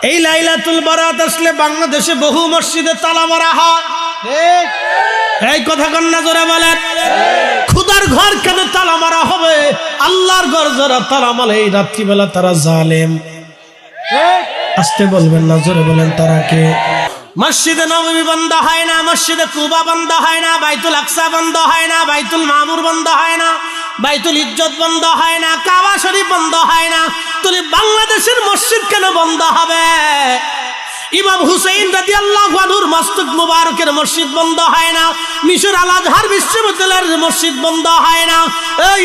এই লাইলাতুল বারাত আসলে বাংলাদেশে বহু মসজিদে তালা মারা হয়। এই কথা কন্যা জোরে বলেন। খুদার ঘর কেন তালা মারা হবে? আল্লাহর ঘর যারা তালা মারে এই রাত্রিবেলা তারা জালেম। আসতে বলবেন না, জোরে বলেন তারা কে? মসজিদে নববী বন্ধ হয় না, মসজিদে কুবা বন্ধ হয় না, বাইতুল আকসা বন্ধ হয় না, বাইতুল মামুর বন্ধ হয় না, বাইতুল ইজ্জত বন্ধ হয় না, কাবা শরীফ বন্ধ হয় না। তাহলে বাংলাদেশের মসজিদ কেন বন্ধ হবে? ইমাম হুসাইন রাদিয়াল্লাহু আনহুর মস্তক মুবারকের মসজিদ বন্ধ হয় না, মিশর আল আজহার বিশ্ববিদ্যালয়ের মসজিদ বন্ধ হয় না,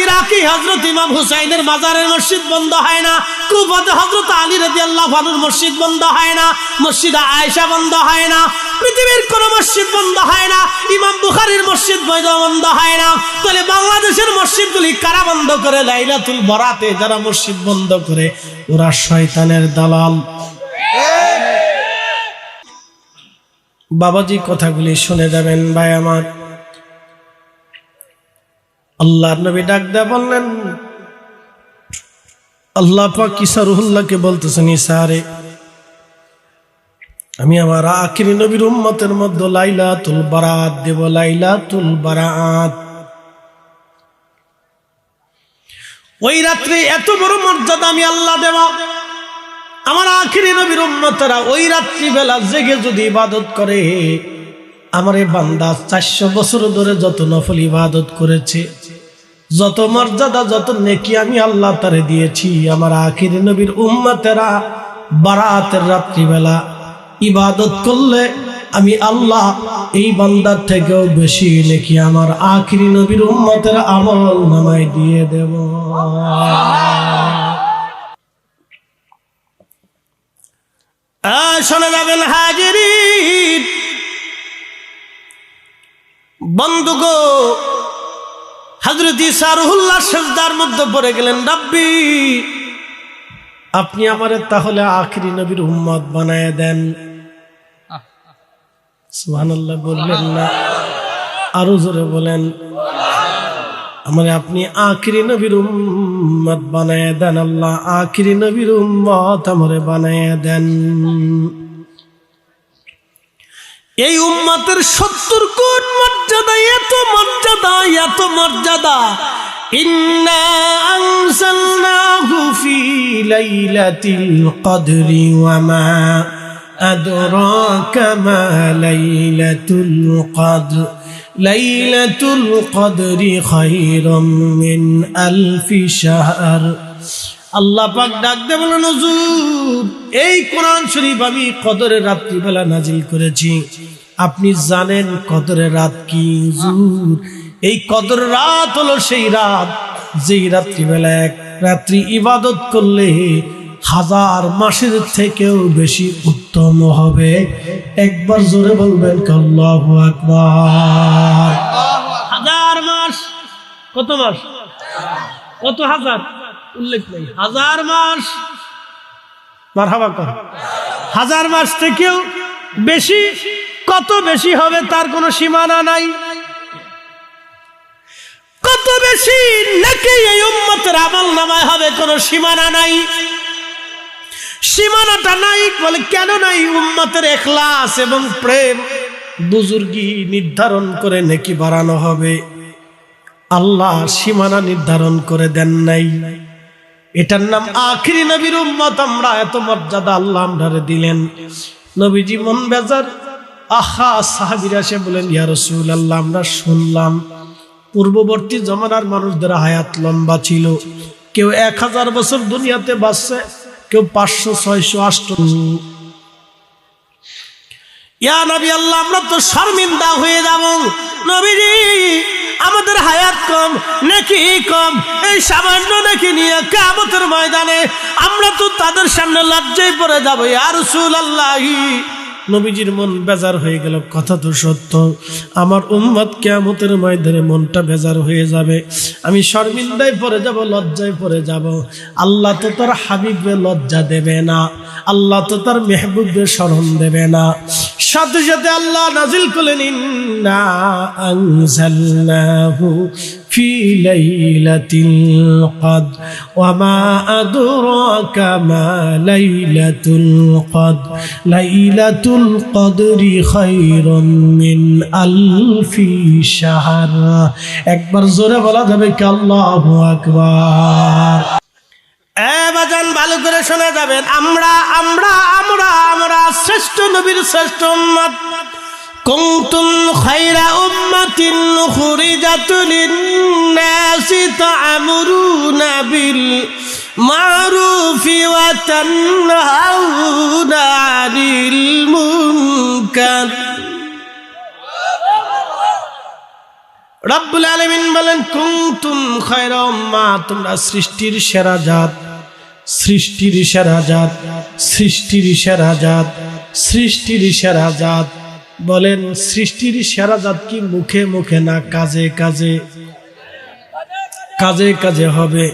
ইরাকি হযরত ইমাম হুসাইনের মাজারের মসজিদ বন্ধ হয় না, কুফাতে হযরত আলী রাদিয়াল্লাহু আনহুর মসজিদ বন্ধ হয় না, মসজিদ আয়েশা বন্ধ হয় না, পৃথিবীর কোন মসজিদ বন্ধ হয় না, ইমাম বুখারীর মসজিদ বন্ধ হয় না। তাহলে বাংলাদেশের মসজিদগুলি কারা বন্ধ করে? লাইলাতুল বারাতে যারা মসজিদ বন্ধ করে ওরা শয়তানের দালাল। বাবাজি কথাগুলি শুনে যাবেন ভাই আমার। আল্লাহর নবী ডাক দেয়া বললেন, আল্লাহ পাক ঈসা রুহুল্লাহকে বলতেছেন, ঈসা রে, আমি আমার আখিরি নবীর উম্মতের মধ্যে লাইলাতুল বারাত দেব, লাইলাতুল বারাত। ওই রাত্রে এত বড় মর্যাদা আমি আল্লাহ দেব। আমার আখিরি নবীর উম্মতেরা ওই রাত্রি বেলা জেগে যদি ইবাদত করে, আমার এই বান্দা 400 বছর ধরে যত নফল ইবাদত করেছে, যত মর্যাদা, যত নেকি আমি আল্লাহ তারে দিয়েছি, আমার আখিরি নবীর উম্মতেরা বারাতের রাত্রি বেলা ইবাদত করলে আমি আল্লাহ এই বান্দার থেকেও বেশি নেকি আমার আখিরি নবীর উম্মতের আমল নামায় দিয়ে দেব। শোনা যাবেন হাজিরিন বন্ধুগো, হযরত ঈসা রুহুল্লাহ সিজদার মধ্যে পড়ে গেলেন, রব্বি আপনি আমারে তাহলে আখিরি নবীর উম্মত বানায় দেন। সুবহানাল্লাহ বললেন না? আরো জোরে বলেন, আমারে আপনি আখিরি নবীর উম্মত বানায় দেন। আল্লাহ আখিরি নবীর উম্মত আমারে বানায় দেন। এই উম্মতের 70 গুণ মর্যাদা, এত মর্যাদা, এত মর্যাদা। ইন্না আনজালনাহু ফি লাইলাতিল কদরি ওয়া মা আদরাকা মা লাইলাতুল কদর লাইলাতুল কদরি খায়রুম মিন আলফি শাহর। আল্লাহ পাক ডাক দিয়ে বলেন, হুজুর এই কোরআন শরীফ আমি কদরের রাত্রিবেলা নাজিল করেছি। আপনি জানেন কদরের রাত কি? হুজুর এই কদর রাত হলো সেই রাত যেই রাত্রিবেলা এক রাত্রি ইবাদত করলে 1000 মাসের থেকেও বেশি উত্তম হবে। একবার জোরে বলবেন আল্লাহু আকবার। 1000 মাস, কত মাস, কত হাজার উল্লেখ নেই, 1000 মাস। মারহাবা কর। 1000 মাস থেকেও বেশি, কত বেশি হবে তার কোনো সীমানা নাই। কত বেশি নাকি এই উম্মতের আমলনামায় হবে কোনো সীমানা নাই। সীমানাটা নাই বলে কেন নাই? উম্মতের ইখলাস এবং প্রেম বুজুর্গি নির্ধারণ করে নেকি বাড়ানো হবে। আল্লাহ সীমানা নির্ধারণ করে দেন নাই। এটার নাম আখিরি নবীর উম্মত। আমরা এত মর্যাদা আল্লাহ আমরারে দিলেন। নবীজি মন বেজার, আহা সাহাবীরা এসে বলেন, ইয়া রাসূলুল্লাহ আমরা শুনলাম পূর্ববর্তী জমানার মানুষদের হায়াত লম্বা ছিল, কেউ 1000 বছর দুনিয়াতে বাঁচছে, কেউ 500, 600, 800। ইয়া নবী আল্লাহ আমরা তো শর্মিন্দা হয়ে যাব। নবীজি আমাদের হায়াত কম, নেকি কম, এই সামান্য নেকি নিয়ে কিয়ামতের ময়দানে আমরা তো তাদের সামনে লজ্জায় পড়ে যাব। ইয়া রাসূলুল্লাহ, নবীজির মন বেজার হয়ে গেল। কথা তো সত্য, আমার উম্মত কিয়ামতের ময়দানে মনটা বেজার হয়ে যাবে, আমি শর্মিন্দায় পড়ে যাব, লজ্জায় পড়ে যাব। আল্লাহ তো তার হাবিবকে লজ্জা দেবে না, আল্লাহ তো তার মেহবুবকে শরণ দেবে না। সাথে সাথে আল্লাহ নাজিল করলেন, ইন্না আনজালনাহু في ليلة القدر وما أدراك ما ليلة القدر ليلة القدر خير من ألف شهر একবার জোরে বলা যাবে কি আল্লাহু আকবার বাজান ভালো করে শোনা যাবেন আমরা আমরা আমরা আমরা শ্রেষ্ঠ নবীর শ্রেষ্ঠ উম্মত কুনতুম খায়রা উম্মাতিন উখরিজাত লিন-নাসি তা'মুরুনা বিল মা'রুফি ওয়া তানহাউনা 'আনিল মুনকার রব্বুল আলামিন বলেন কুনতুম খায়রা উম্মাহ তোমরা সৃষ্টির সেরা জাত সৃষ্টির সেরা জাত সৃষ্টির সেরা জাত সৃষ্টির সেরা জাত বলেন সৃষ্টির সেরা জাত কি মুখে মুখে না কাজে কাজে কাজে কাজে হবে